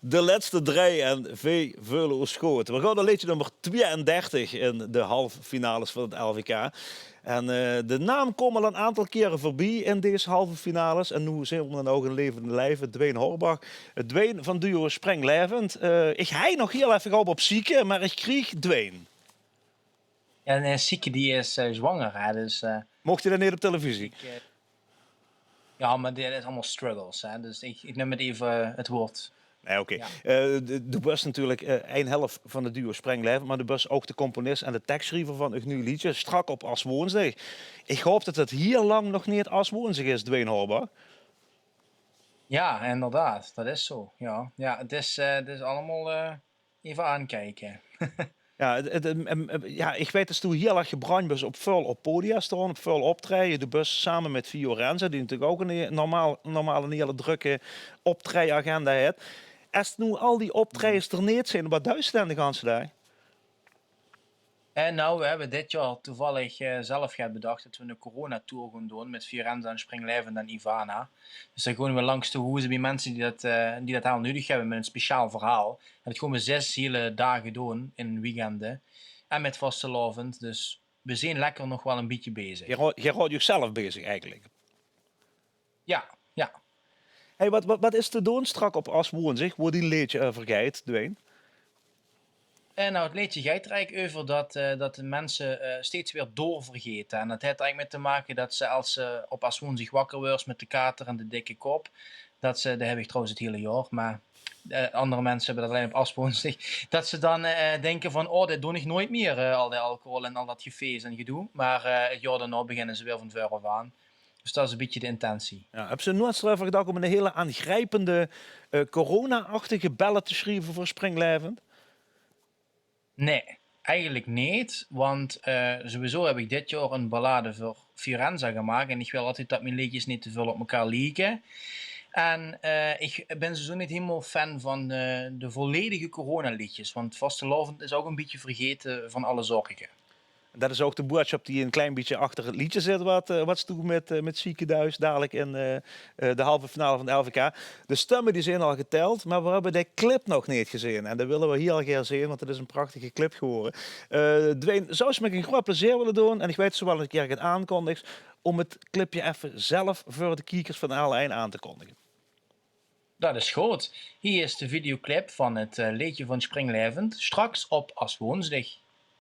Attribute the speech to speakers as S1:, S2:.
S1: De laatste drie en veel schoten. We gaan naar liedje nummer 32 in de halve finales van het LVK. En de naam komt al een aantal keren voorbij in deze halve finales. En nu zijn we dan ook een levende lijven, Dwayne Horbach. Dwayne van duo Springlevend. Ik ga nog heel even op zieke, maar ik kreeg Dwayne.
S2: Ja, en Sieke die is zwanger, hè, dus...
S1: Mocht je dat niet op televisie?
S2: Ja, maar dit is allemaal struggles, hè, dus ik neem het even het woord.
S1: Nee, oké.
S2: Ja.
S1: De bus natuurlijk een helft van de duo Springlevend, maar de bus ook de componist en de tekstschrijver van het nieuwe liedje, strak op As Woensdag. Ik hoop dat het hier lang nog niet As Woensdag is, Dwayne Horbach.
S2: Ja, inderdaad, dat is zo. Ja, het is allemaal even aankijken.
S1: Ja, ja, ik weet dat toen heel erg gebrand was op veel op podia staan, op veel optreden. De bus samen met Fiorenza, die natuurlijk ook een normaal een hele drukke optredenagenda heeft. Als nu al die optredens er niet zijn, wat duizend de ganse dag?
S2: En nou, we hebben dit jaar toevallig zelf bedacht dat we een coronatour gaan doen met Fiorenza en Springlevend en Ivana. Dus dan gaan we langs de hoezen bij mensen die dat heel nodig hebben met een speciaal verhaal. En dat gaan we 6 hele dagen doen in weekenden. En met vastelavond, dus we zijn lekker nog wel een beetje bezig.
S1: Je houdt jezelf bezig eigenlijk.
S2: Ja.
S1: Hey, wat is te doen strak op As Woensdag, waar die leedje vergeet, Dwayne?
S2: En nou, het liedje gaat er eigenlijk over dat de mensen steeds weer doorvergeten. En dat heeft eigenlijk met te maken dat ze als ze op As Woensdag wakker worden met de kater en de dikke kop. Dat heb ik trouwens het hele jaar, maar andere mensen hebben dat alleen op As Woensdag. Dat ze dan denken van, oh, dit doe ik nooit meer, al die alcohol en al dat gefeest en gedoe. Maar het jaar daarna beginnen ze weer van voor af aan. Dus dat is een beetje de intentie.
S1: Ja, heb ze nooit erover gedacht om een hele aangrijpende, corona-achtige bellen te schrijven voor Springlevend?
S2: Nee, eigenlijk niet. Want sowieso heb ik dit jaar een ballade voor Fiorenza gemaakt. En ik wil altijd dat mijn liedjes niet te veel op elkaar lijken. En ik ben sowieso niet helemaal fan van de volledige coronaliedjes. Want vastelavond is ook een beetje vergeten van alle zorgen.
S1: Dat is ook de boodschap die een klein beetje achter het liedje zit, wat ze doen met Ziekenhuis dadelijk in de halve finale van de LVK. De stemmen die zijn al geteld, maar we hebben de clip nog niet gezien. En dat willen we heel graag zien, want het is een prachtige clip geworden. Dwayne, zou ze me een groot plezier willen doen, en ik weet zo wel een keer het aankondigt, om het clipje even zelf voor de kijkers van L1 aan te kondigen.
S2: Dat is goed. Hier is de videoclip van het liedje van Springlevend. Straks op As Woensdag.